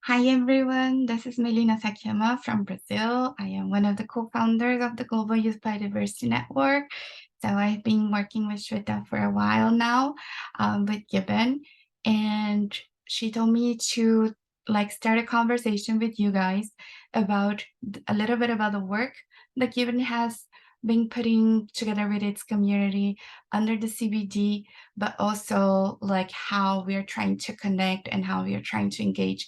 Hi everyone, this is Melina Sakema from Brazil. I am one of the co-founders of the Global Youth Biodiversity Network. So I've been working with Shweta for a while now with GYBN, and she told me to start a conversation with you guys about a little bit about the work that GYBN has been putting together with its community under the CBD, but also how we are trying to connect and how we are trying to engage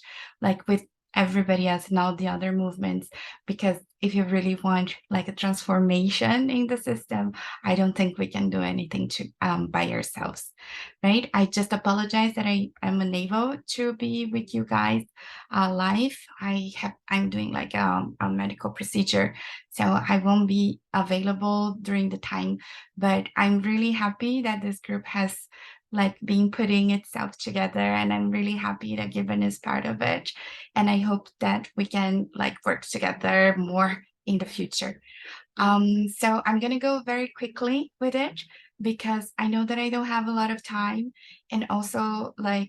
with everybody else and all the other movements. Because if you really want a transformation in the system, I don't think we can do anything to by ourselves, right? I just apologize that I am unable to be with you guys live. I'm doing a medical procedure, so I won't be available during the time, but I'm really happy that this group has been putting itself together, and I'm really happy that GYBN is part of it, and I hope that we can work together more in the future. So I'm gonna go very quickly with it because I know that I don't have a lot of time, and also I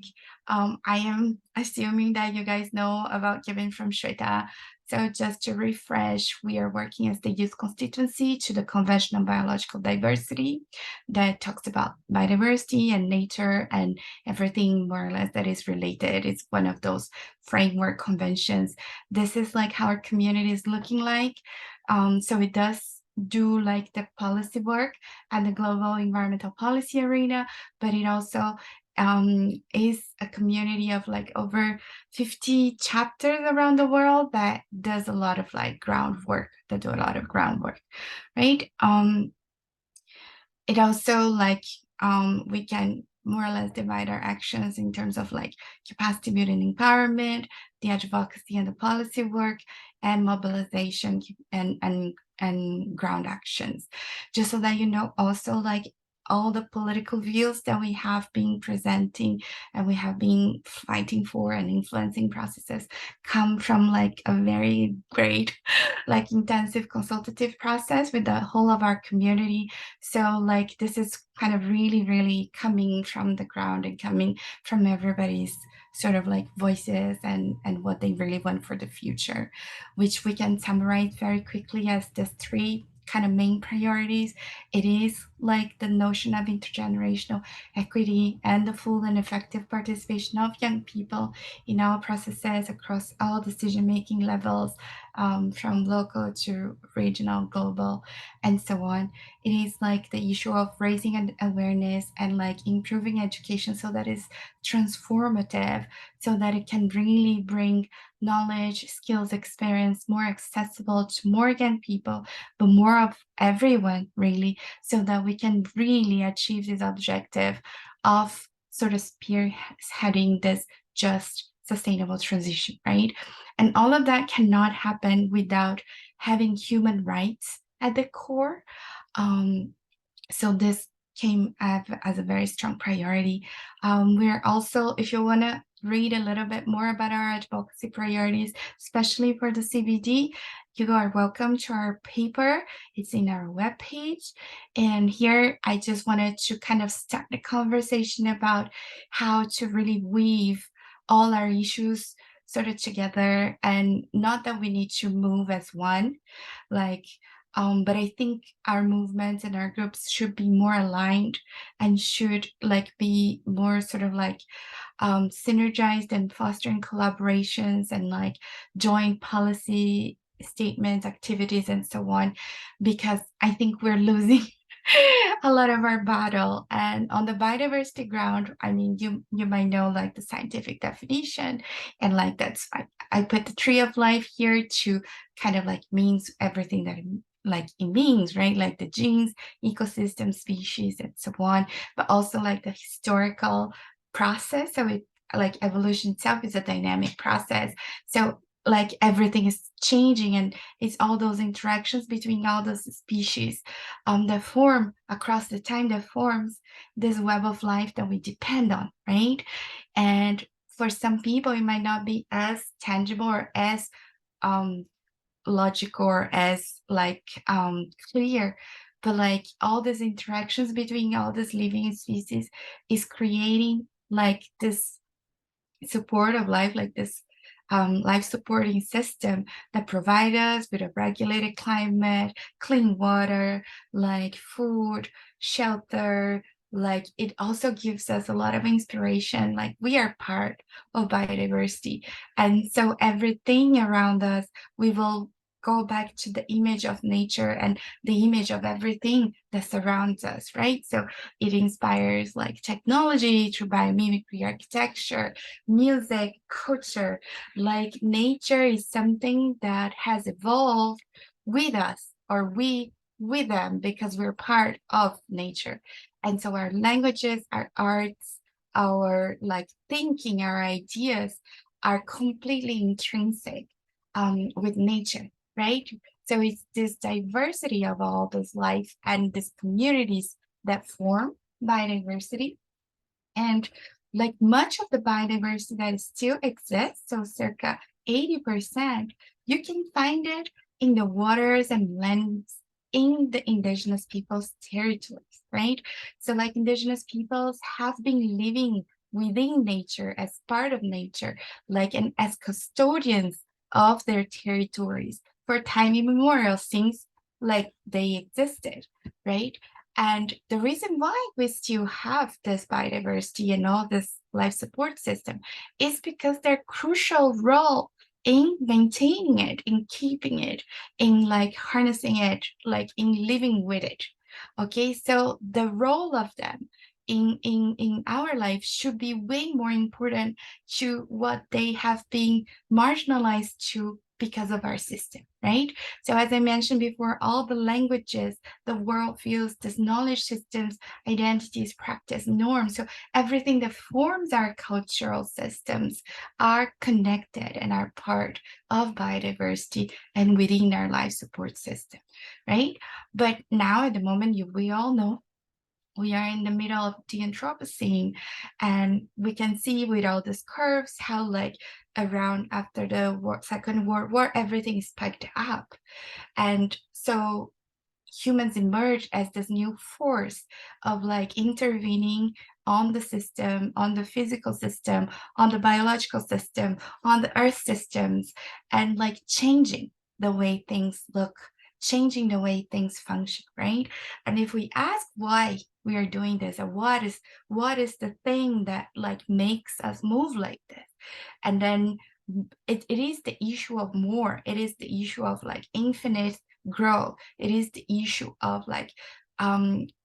am assuming that you guys know about GYBN from Shweta. So just to refresh, we are working as the youth constituency to the Convention on Biological Diversity that talks about biodiversity and nature and everything more or less that is related. It's one of those framework conventions. This is how our community is looking like. So it does do the policy work at the global environmental policy arena, but it also is a community of over 50 chapters around the world that does a lot of groundwork, right? It also we can more or less divide our actions in terms of capacity building, empowerment, the advocacy and the policy work, and mobilization and ground actions. Just so that you know, also all the political views that we have been presenting and we have been fighting for and influencing processes come from a very great intensive consultative process with the whole of our community. So this is kind of really coming from the ground and coming from everybody's sort of voices and what they really want for the future, which we can summarize very quickly as the three kind of main priorities. It is the notion of intergenerational equity and the full and effective participation of young people in our processes across all decision-making levels, from local to regional, global, and so on. It is the issue of raising an awareness and improving education so that it's transformative, so that it can really bring knowledge, skills, experience more accessible to more young people, but more of everyone really, so that we can really achieve this objective of sort of spearheading this just sustainable transition, right? And all of that cannot happen without having human rights at the core. So this came as a very strong priority. We're also, if you want to read a little bit more about our advocacy priorities, especially for the CBD, you are welcome to our paper. It's in our webpage. And here I just wanted to kind of start the conversation about how to really weave all our issues sort of together, and not that we need to move as one, but I think our movements and our groups should be more aligned and should be more sort of synergized and fostering collaborations and joint policy statements, activities, and so on, because I think we're losing a lot of our battle. And on the biodiversity ground, I mean, you might know the scientific definition, and that's fine. I put the tree of life here to kind of means everything that it means, right? The genes, ecosystem, species, and so on, but also the historical process. So it evolution itself is a dynamic process. So everything is changing, and it's all those interactions between all those species that form across the time, that forms this web of life that we depend on, right? And for some people, it might not be as tangible or as logical or as clear, but all these interactions between all these living species is creating this support of life, this life supporting system that provide us with a regulated climate, clean water, like food, shelter. Like it also gives us a lot of inspiration. Like we are part of biodiversity. And so everything around us, we will go back to the image of nature and the image of everything that surrounds us, right? So it inspires like technology through biomimicry, architecture, music, culture. Like nature is something that has evolved with us, or we with them, because we're part of nature. And so our languages, our arts, our like thinking, our ideas are completely intrinsic with nature, right? So it's this diversity of all this life and these communities that form biodiversity. And like much of the biodiversity that still exists, so circa 80%, you can find it in the waters and lands in the indigenous peoples' territories, right? So like indigenous peoples have been living within nature as part of nature, like and as custodians of their territories for time immemorial since like they existed, right? And the reason why we still have this biodiversity and all this life support system is because their crucial role in maintaining it, in keeping it, in like harnessing it, like in living with it. Okay, so the role of them in our life should be way more important to what they have been marginalized to because of our system, right? So as I mentioned before, all the languages, the worldviews, these knowledge systems, identities, practice, norms, so everything that forms our cultural systems are connected and are part of biodiversity and within our life support system, right? But now at the moment, we all know we are in the middle of the Anthropocene, and we can see with all these curves how like around after the Second World War, everything spiked up. And so humans emerge as this new force of like intervening on the system, on the physical system, on the biological system, on the earth systems, and like changing the way things look, changing the way things function, right? And if we ask why we are doing this, or what is the thing that like makes us move like this, and then it is the issue of more, it is the issue of like infinite growth, it is the issue of like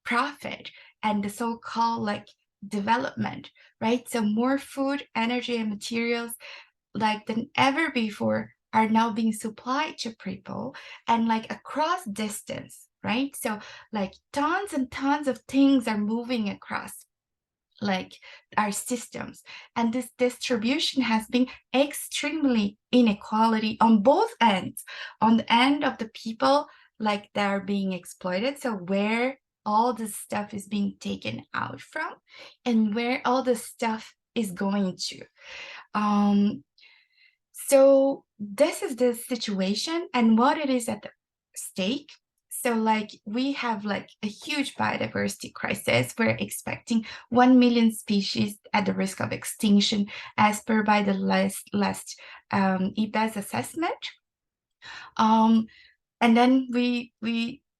profit and the so-called like development, right? So more food, energy, and materials like than ever before are now being supplied to people, and like across distance, right? So like tons and tons of things are moving across like our systems, and this distribution has been extremely inequality on both ends. On the end of the people like that are being exploited, so where all this stuff is being taken out from and where all this stuff is going to. So this is the situation and what it is at the stake. So like we have like a huge biodiversity crisis. We're expecting 1 million species at the risk of extinction as per by the last EBES assessment. Um, and then we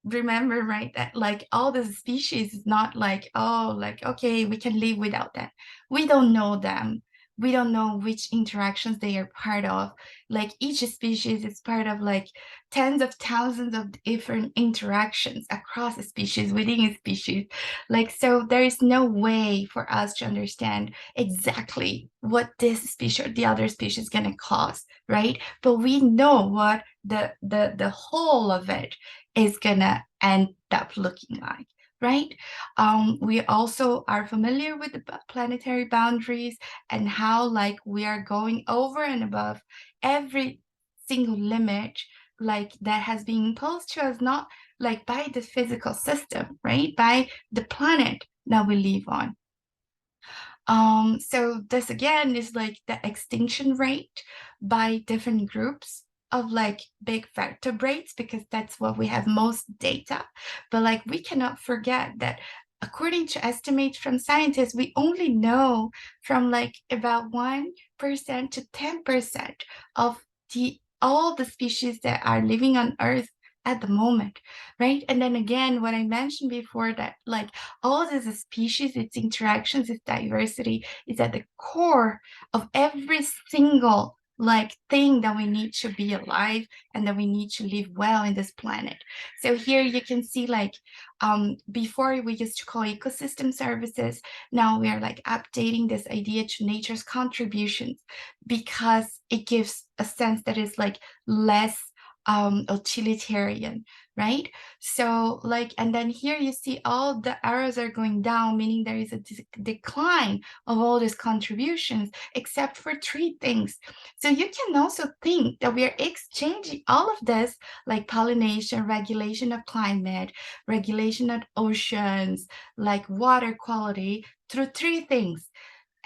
remember, right, that like all the species is not like, oh, like okay, we can live without them. We don't know them, we don't know which interactions they are part of. Like each species is part of like tens of thousands of different interactions across a species, within a species. Like so there is no way for us to understand exactly what this species or the other species is going to cause, right? But we know what the whole of it is gonna end up looking like, right? We also are familiar with the planetary boundaries and how like we are going over and above every single limit like that has been imposed to us, not like by the physical system, right? By the planet that we live on. So this again is like the extinction rate by different groups of like big vertebrates, because that's what we have most data. But like we cannot forget that according to estimates from scientists, we only know from like about 1% to 10% of the all the species that are living on Earth at the moment, right? And then again, what I mentioned before, that like all these species, its interactions, its diversity is at the core of every single like thing that we need to be alive and that we need to live well in this planet. So here you can see like before we used to call ecosystem services. Now we are like updating this idea to nature's contributions because it gives a sense that is like less utilitarian, right? So like, and then here you see all the arrows are going down, meaning there is a decline of all these contributions, except for three things. So you can also think that we are exchanging all of this, like pollination, regulation of climate, regulation of oceans, like water quality, through three things: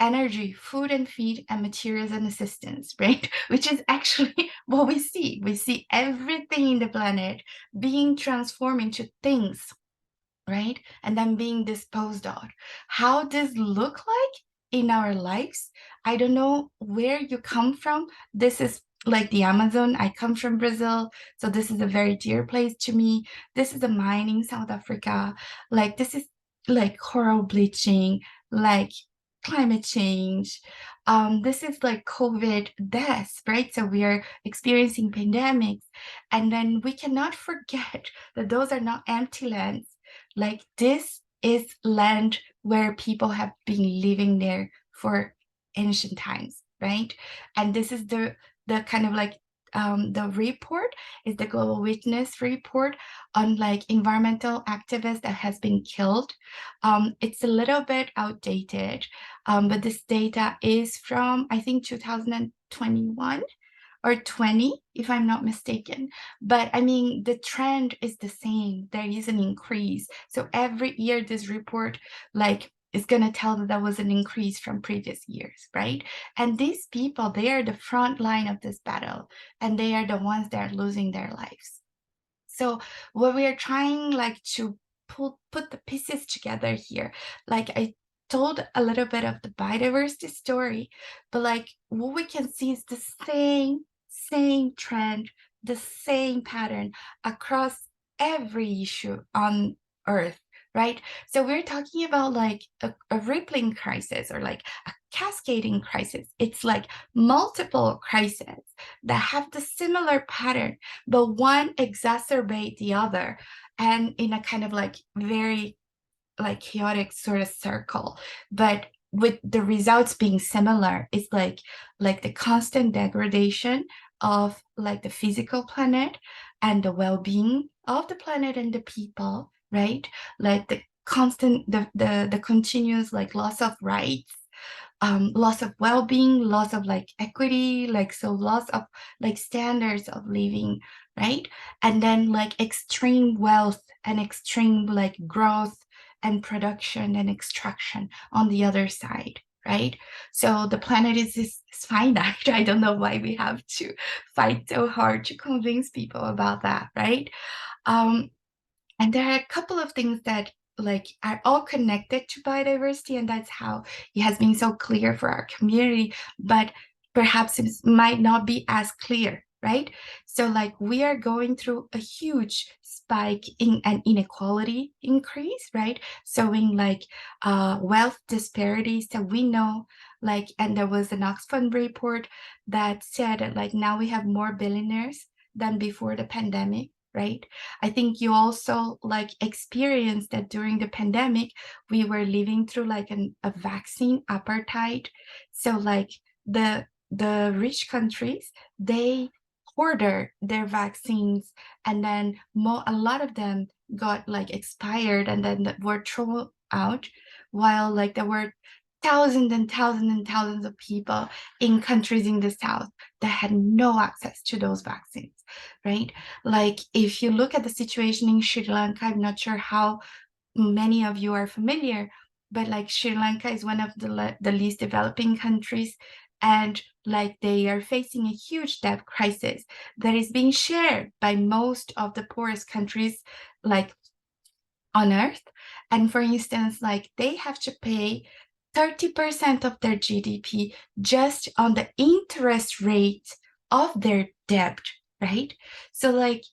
energy, food and feed, and materials and assistance, right? Which is actually what we see. We see everything in the planet being transformed into things, right? And then being disposed of. How does look like in our lives? I don't know where you come from. This is like the Amazon. I come from Brazil, so this is a very dear place to me. This is a mine in South Africa. Like this is like coral bleaching, like climate change. This is like COVID deaths, right? So we are experiencing pandemics, and then we cannot forget that those are not empty lands. Like this is land where people have been living there for ancient times, right? And this is the kind of like the report is the Global Witness report on like environmental activists that has been killed. It's a little bit outdated, but this data is from I think 2021 or 20, if I'm not mistaken. But I mean, the trend is the same. There is an increase. So every year, this report, like, is going to tell that there was an increase from previous years, right? And these people, they are the front line of this battle, and they are the ones that are losing their lives. So what we are trying like to put the pieces together here, like I told a little bit of the biodiversity story, but like what we can see is the same trend, the same pattern across every issue on Earth, right? So we're talking about like a rippling crisis or like a cascading crisis. It's like multiple crises that have the similar pattern, but one exacerbate the other, and in a kind of like very like chaotic sort of circle, but with the results being similar. It's like the constant degradation of like the physical planet and the well-being of the planet and the people, right? Like the constant the continuous like loss of rights, loss of well-being, loss of like equity, like so loss of like standards of living, right? And then like extreme wealth and extreme like growth and production and extraction on the other side, right? So the planet is finite. I don't know why we have to fight so hard to convince people about that, right? Um, and there are a couple of things that like are all connected to biodiversity, and that's how it has been so clear for our community, but perhaps it might not be as clear, right? So like we are going through a huge spike in an inequality increase, right? Showing like wealth disparities that we know, like, and there was an Oxfam report that said that like now we have more billionaires than before the pandemic, right? I think you also like experienced that during the pandemic, we were living through like a vaccine apartheid. So like the rich countries, they order their vaccines, and then a lot of them got like expired and then were thrown out, while like there were thousands and thousands and thousands of people in countries in the south that had no access to those vaccines, right? Like if you look at the situation in Sri Lanka, I'm not sure how many of you are familiar, but like Sri Lanka is one of the least developing countries, and like they are facing a huge debt crisis that is being shared by most of the poorest countries, like on Earth. And for instance, like they have to pay 30% of their GDP just on the interest rate of their debt, right? So like,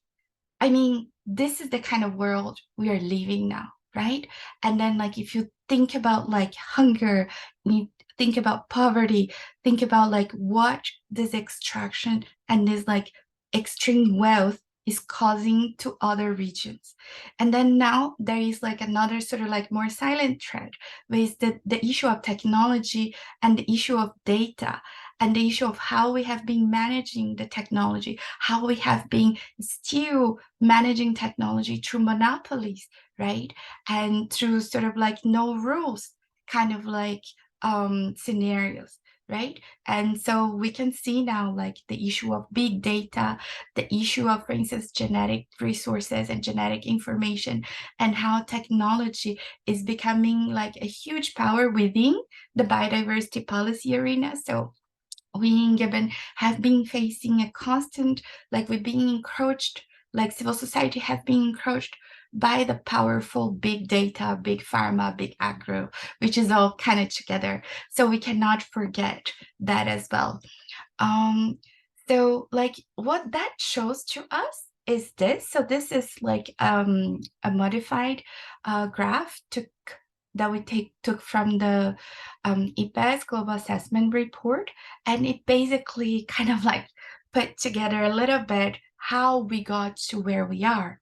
I mean, this is the kind of world we are living now, right? And then like if you think about like hunger, you think about poverty, think about like what this extraction and this like extreme wealth is causing to other regions. And then now there is like another sort of like more silent thread, with the issue of technology and the issue of data and the issue of how we have been managing the technology, how we have been still managing technology through monopolies, right? And through sort of like no rules kind of like scenarios, right? And so we can see now like the issue of big data, the issue of, for instance, genetic resources and genetic information, and how technology is becoming like a huge power within the biodiversity policy arena. So we in GYBN have been facing a constant, like we've been encroached, like civil society have been encroached by the powerful big data, big pharma, big agro, which is all kind of together. So we cannot forget that as well. Um, so like what that shows to us is this. So this is like a modified graph that we took from the IPES Global Assessment Report, and it basically kind of like put together a little bit how we got to where we are.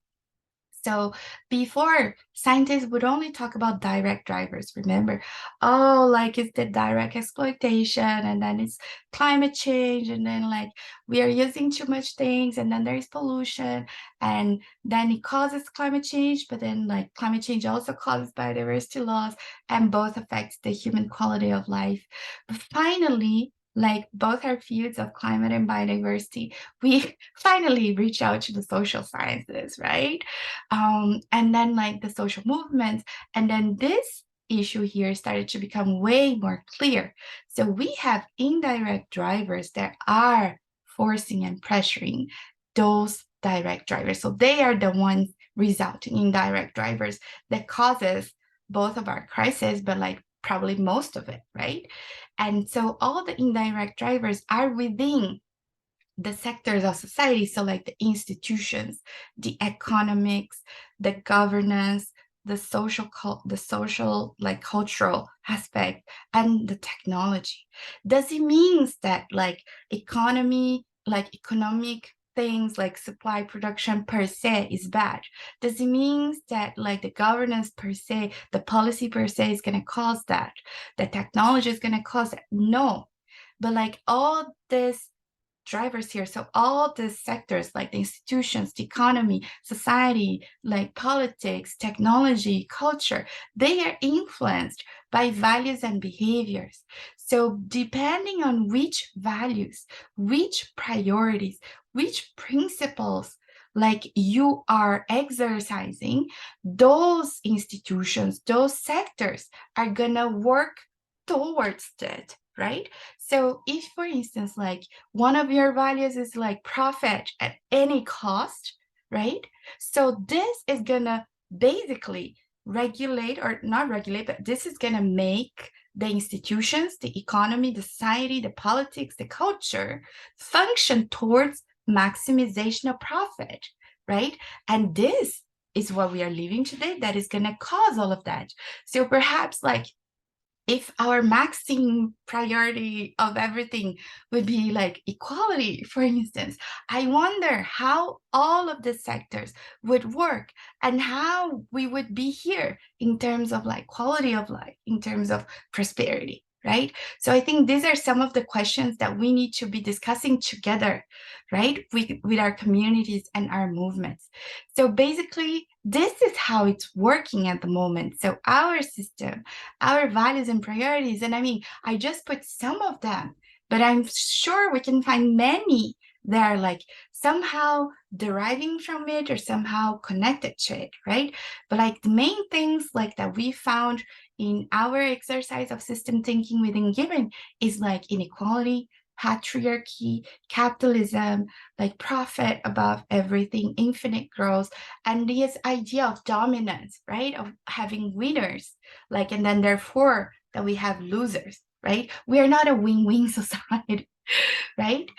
So before, scientists would only talk about direct drivers, remember? Oh, like it's the direct exploitation, and then it's climate change, and then like we are using too much things, and then there is pollution, and then it causes climate change, but then like climate change also causes biodiversity loss, and both affects the human quality of life. But finally, like both our fields of climate and biodiversity, we finally reach out to the social sciences, right? And then like the social movements, and then this issue here started to become way more clear. So we have indirect drivers that are forcing and pressuring those direct drivers. So they are the ones resulting in direct drivers that causes both of our crises, but like probably most of it, right? And so all the indirect drivers are within the sectors of society, so like the institutions, the economics, the governance, the social like cultural aspect, and the technology. Does it mean that like economic things like supply production per se is bad? Does it mean that like the governance per se, the policy per se is going to cause that? The technology is going to cause it? No. But like all this drivers here. So all the sectors like the institutions, the economy, society, like politics, technology, culture, they are influenced by values and behaviors. So depending on which values, which priorities, which principles like you are exercising, those institutions, those sectors are gonna work towards that, right? So if, for instance, like one of your values is like profit at any cost, right? So this is gonna basically regulate, or not regulate, but this is gonna make the institutions, the economy, the society, the politics, the culture function towards maximization of profit, right? And this is what we are living today that is gonna cause all of that. So perhaps like if our maxing priority of everything would be like equality, for instance, I wonder how all of the sectors would work and how we would be here in terms of like quality of life, in terms of prosperity, right? So I think these are some of the questions that we need to be discussing together, right, with our communities and our movements. So basically, this is how it's working at the moment. So our system, our values and priorities. And I mean, I just put some of them, but I'm sure we can find many that are like somehow deriving from it or somehow connected to it, right? But like the main things like that we found in our exercise of system thinking within GYBN is like inequality, patriarchy, capitalism, like profit above everything, infinite growth, and this idea of dominance, right? Of having winners, like, and then therefore that we have losers, right? We are not a win-win society, right?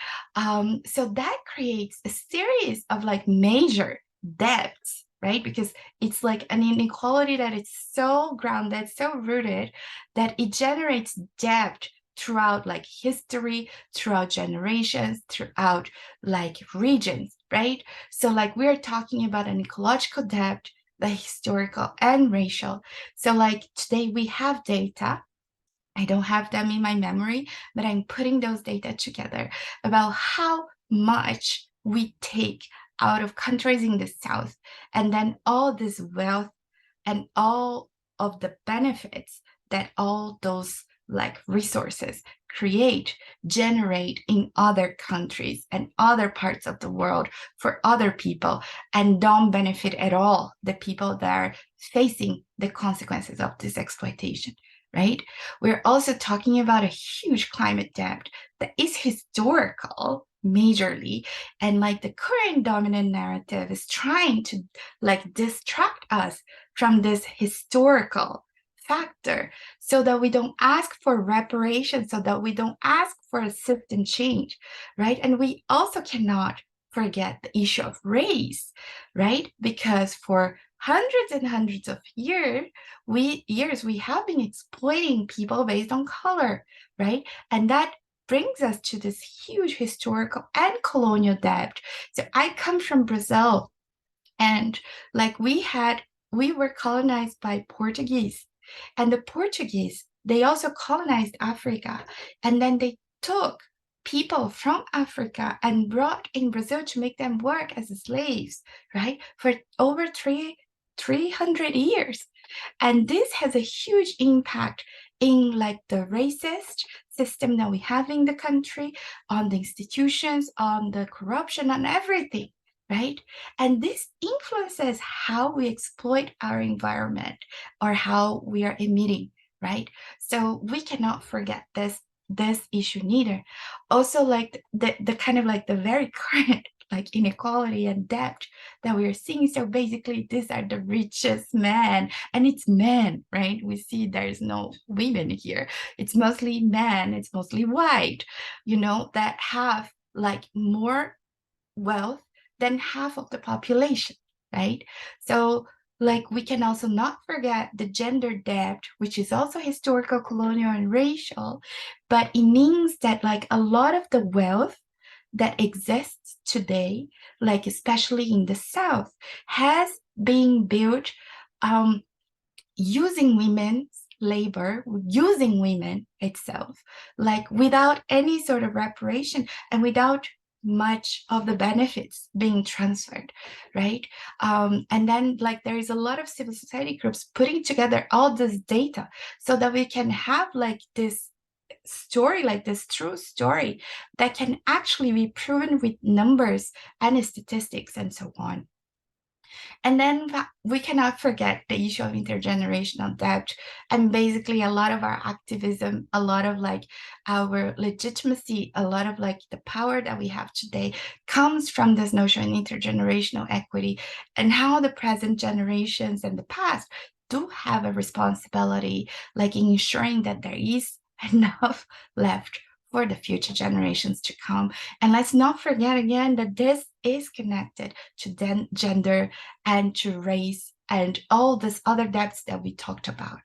So that creates a series of like major debts, right? Because it's like an inequality that is so grounded, so rooted, that it generates debt throughout like history, throughout generations, throughout like regions, right? So like we're talking about an ecological debt, the historical and racial. So like today we have data. I don't have them in my memory, but I'm putting those data together about how much we take out of countries in the South, and then all this wealth and all of the benefits that all those like resources generate in other countries and other parts of the world for other people, and don't benefit at all the people that are facing the consequences of this exploitation, right? We're also talking about a huge climate debt that is historical majorly, and like the current dominant narrative is trying to like distract us from this historical factor so that we don't ask for reparations, so that we don't ask for a system change, right? And we also cannot forget the issue of race, right? Because for hundreds and hundreds of years we have been exploiting people based on color, right? And that brings us to this huge historical and colonial debt. So I come from Brazil, and like we were colonized by Portuguese, and the Portuguese, they also colonized Africa, and then they took people from Africa and brought in Brazil to make them work as slaves, right? For over 300 years. And this has a huge impact in like the racist system that we have in the country, on the institutions, on the corruption, on everything, right? And this influences how we exploit our environment or how we are emitting, right? So we cannot forget this issue neither. Also, like the kind of like the very current like inequality and debt that we are seeing. So basically, these are the richest men, and it's men, right? We see there's no women here. It's mostly men, it's mostly white, that have like more wealth than half of the population, right? So like we can also not forget the gender debt, which is also historical, colonial, and racial, but it means that like a lot of the wealth that exists today, like especially in the South, has been built um, using women's labor, using women itself, like without any sort of reparation and without much of the benefits being transferred, right? And then like there is a lot of civil society groups putting together all this data so that we can have like this story, like this true story that can actually be proven with numbers and statistics and so on. And then we cannot forget the issue of intergenerational debt. And basically, a lot of our activism, a lot of like our legitimacy, a lot of like the power that we have today comes from this notion of intergenerational equity, and how the present generations and the past do have a responsibility, like in ensuring that there is enough left for the future generations to come. And let's not forget again that this is connected to gender and to race and all these other debts that we talked about.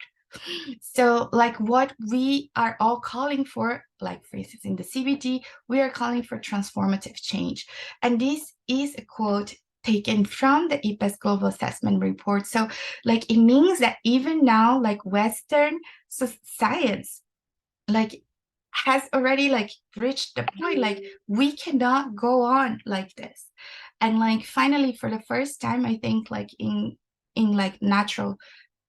So like what we are all calling for, like for instance in the CBD, we are calling for transformative change. And this is a quote taken from the IPES Global Assessment Report. So like it means that even now, like Western science, like has already like reached the point like we cannot go on like this. And like finally, for the first time, I think like in like natural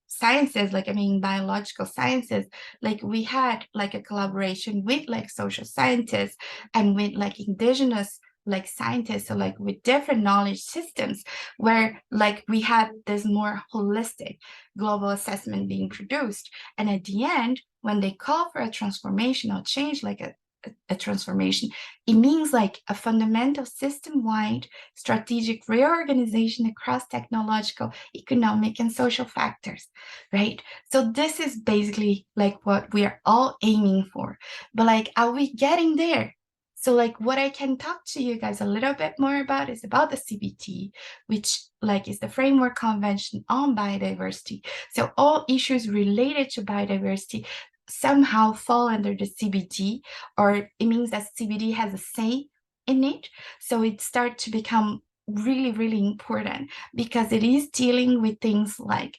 sciences, like I mean biological sciences, like we had like a collaboration with like social scientists and with like indigenous like scientists, so like with different knowledge systems, where like we had this more holistic global assessment being produced. And at the end, when they call for a transformational change, like a a transformation. It means like a fundamental system-wide strategic reorganization across technological, economic, and social factors, right? So this is basically like what we are all aiming for. But like, are we getting there? So like what I can talk to you guys a little bit more about is about the CBT, which like is the Framework Convention on Biodiversity. So all issues related to biodiversity somehow fall under the CBT, or it means that CBD has a say in it. So it starts to become really, really important because it is dealing with things like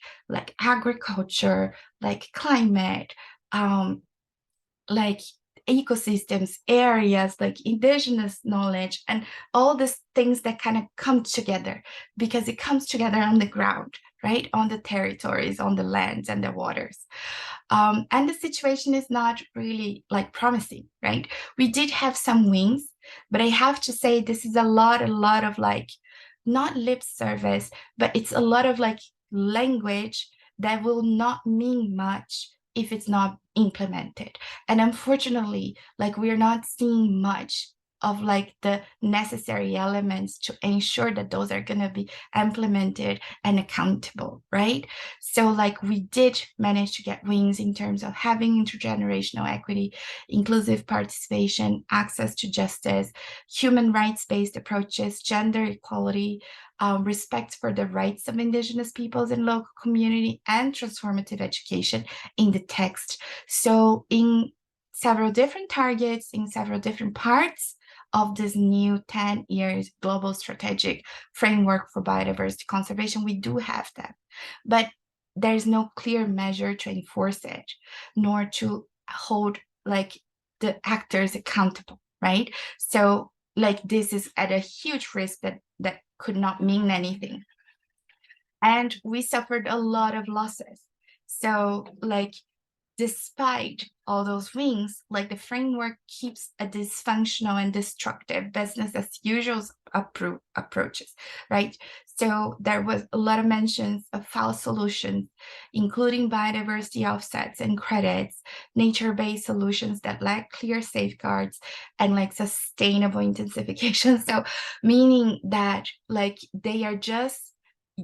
agriculture, like climate, like ecosystems, areas, like indigenous knowledge, and all these things that kind of come together because it comes together on the ground, right? On the territories, on the lands and the waters. And the situation is not really like promising, right? We did have some wins, but I have to say this is a lot of like, not lip service, but it's a lot of like language that will not mean much if it's not implemented. And unfortunately, like we're not seeing much of like the necessary elements to ensure that those are going to be implemented and accountable, right? So like we did manage to get wins in terms of having intergenerational equity, inclusive participation, access to justice, human rights-based approaches, gender equality, respect for the rights of indigenous peoples and local community, and transformative education in the text. So in several different targets, in several different parts of this new 10 years global strategic framework for biodiversity conservation, we do have that. But there's no clear measure to enforce it, nor to hold like the actors accountable, right? So like this is at a huge risk that could not mean anything. And we suffered a lot of losses. So like despite all those wins, like the framework keeps a dysfunctional and destructive business as usual approaches, right? So there was a lot of mentions of false solutions, including biodiversity offsets and credits, nature-based solutions that lack clear safeguards, and like sustainable intensification. So meaning that like they are just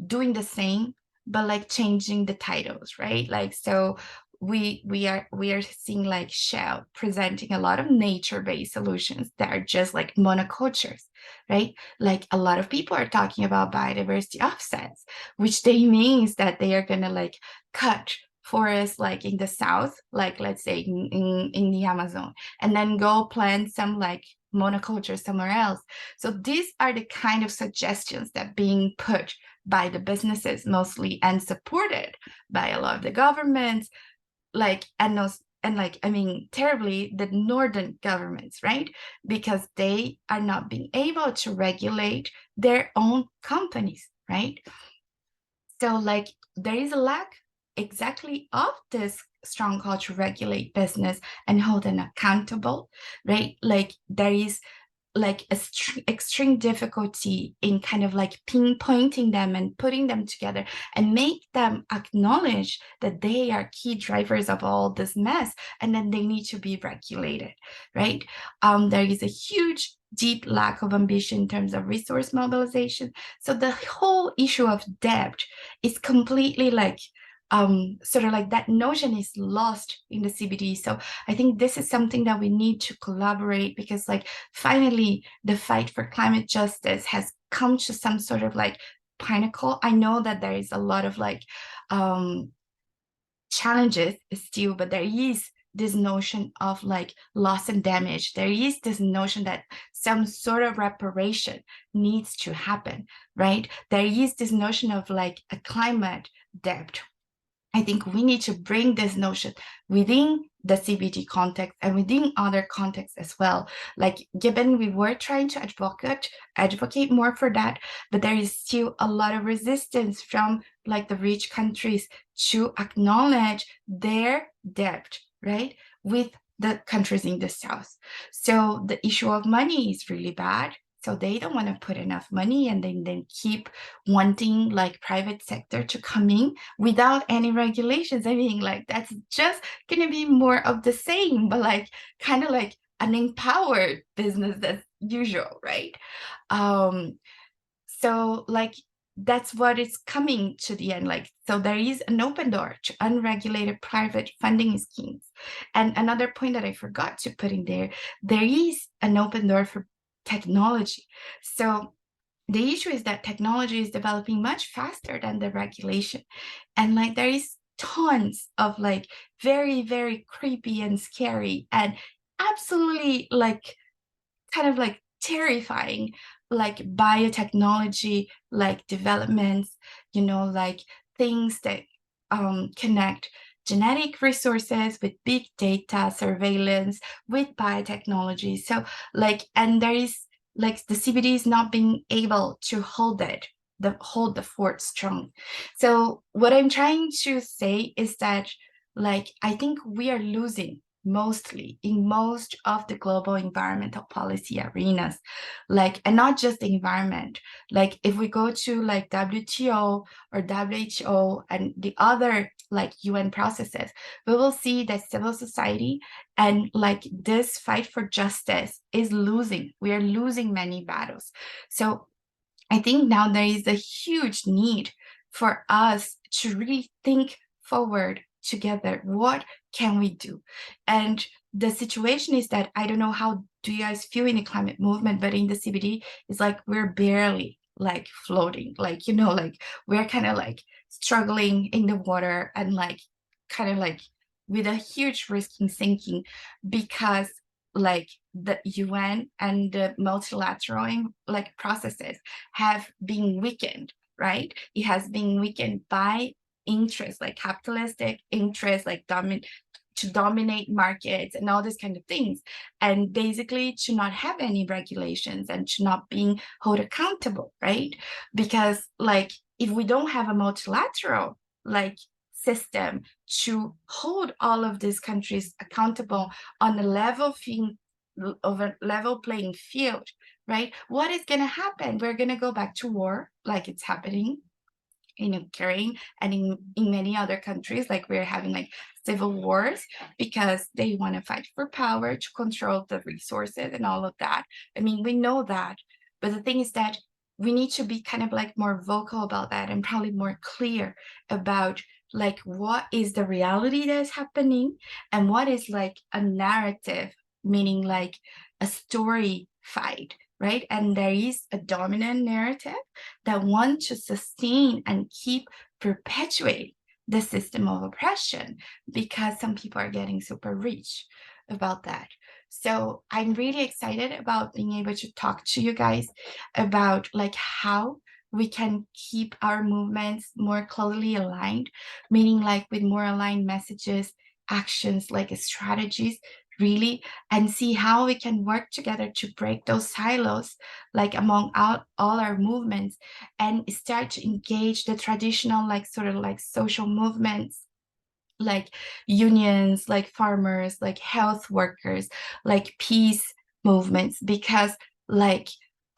doing the same, but like changing the titles, right? Like so we are seeing like Shell presenting a lot of nature-based solutions that are just like monocultures, right? Like a lot of people are talking about biodiversity offsets, which they means that they are gonna like cut forests like in the south, like let's say in the Amazon, and then go plant some like monoculture somewhere else. So these are the kind of suggestions that being put by the businesses mostly and supported by a lot of the governments, like and those and like I mean terribly the northern governments, right? Because they are not being able to regulate their own companies, right? So like there is a lack exactly of this strong call to regulate business and hold them accountable, right? Like there is like extreme difficulty in kind of like pinpointing them and putting them together and make them acknowledge that they are key drivers of all this mess and then they need to be regulated, right? There is a huge deep lack of ambition in terms of resource mobilization. So the whole issue of debt is completely like sort of like that notion is lost in the CBD. So I think this is something that we need to collaborate, because like finally the fight for climate justice has come to some sort of like pinnacle. I know that there is a lot of like challenges still, but there is this notion of like loss and damage. There is this notion that some sort of reparation needs to happen, right? There is this notion of like a climate debt. I think we need to bring this notion within the CBD context and within other contexts as well. Like GYBN, we were trying to advocate more for that, but there is still a lot of resistance from like the rich countries to acknowledge their debt, right, with the countries in the South. So the issue of money is really bad. So they don't want to put enough money, and then keep wanting like private sector to come in without any regulations. I mean, like that's just going to be more of the same, but like kind of like an empowered business as usual, right? Um, so like that's what is coming to the end. Like, so there is an open door to unregulated private funding schemes. And another point that I forgot to put in there, there is an open door for technology. So the issue is that technology is developing much faster than the regulation. And like there is tons of like very, very creepy and scary and absolutely like kind of like terrifying like biotechnology like developments, like things that connect genetic resources with big data surveillance with biotechnology. So like, and there is like the CBD is not being able to hold the fort strong. So what I'm trying to say is that like I think we are losing mostly in most of the global environmental policy arenas, like, and not just the environment. Like if we go to like WTO or WHO and the other like UN processes, we will see that civil society and like this fight for justice is losing. We are losing many battles. So I think now there is a huge need for us to really think forward together. What can we do? And the situation is that I don't know how do you guys feel in the climate movement, but in the CBD, it's like we're barely like floating, like, like we're kind of like struggling in the water and like kind of like with a huge risk in sinking because like the UN and the multilateral like processes have been weakened, right? It has been weakened by interests, like capitalistic interests, like to dominate markets and all these kind of things, and basically to not have any regulations and to not being held accountable, right? Because like if we don't have a multilateral like system to hold all of these countries accountable on a level playing field, right? What is going to happen? We're going to go back to war like it's happening in Ukraine and in many other countries. Like we're having like civil wars because they want to fight for power to control the resources and all of that. I mean, we know that. But the thing is that we need to be kind of like more vocal about that and probably more clear about like what is the reality that is happening and what is like a narrative, meaning like a story fight, right? And there is a dominant narrative that want to sustain and keep perpetuating the system of oppression because some people are getting super rich about that. So I'm really excited about being able to talk to you guys about like how we can keep our movements more closely aligned, meaning like with more aligned messages, actions, like strategies, really, and see how we can work together to break those silos like among all our movements and start to engage the traditional like sort of like social movements like unions, like farmers, like health workers, like peace movements, because like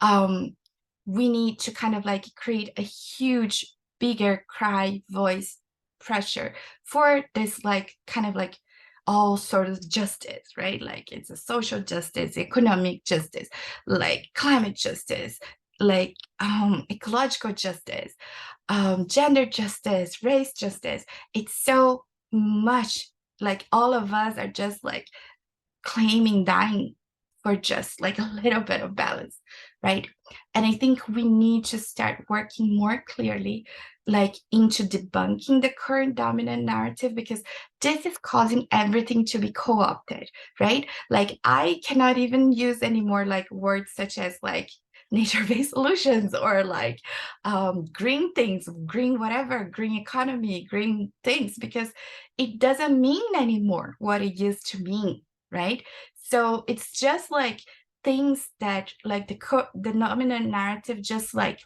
um we need to kind of like create a huge bigger cry voice pressure for this like kind of like all sort of justice, right? Like it's a social justice, economic justice, like climate justice, like ecological justice, gender justice, race justice. It's so much like all of us are just like claiming dying for just like a little bit of balance, right? And I think we need to start working more clearly like into debunking the current dominant narrative, because this is causing everything to be co-opted, right? Like I cannot even use anymore like words such as like nature-based solutions or like green things, green whatever, green economy, green things, because it doesn't mean anymore what it used to mean, right? So it's just like things that like the dominant narrative just like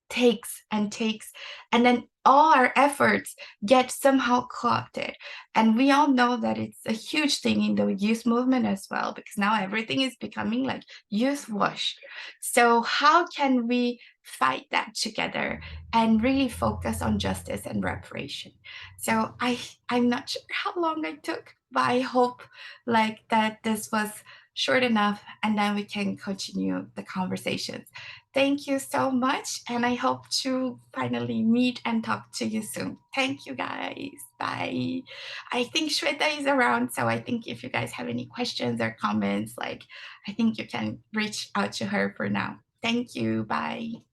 takes and takes, and then all our efforts get somehow co-opted. And we all know that it's a huge thing in the youth movement as well, because now everything is becoming like youth wash. So how can we fight that together and really focus on justice and reparation? So I'm not sure how long I took, but I hope like that this was short enough, and then we can continue the conversations. Thank you so much, and I hope to finally meet and talk to you soon. Thank you guys. Bye. I think Shweta is around, so I think if you guys have any questions or comments, like I think you can reach out to her for now. Thank you. Bye.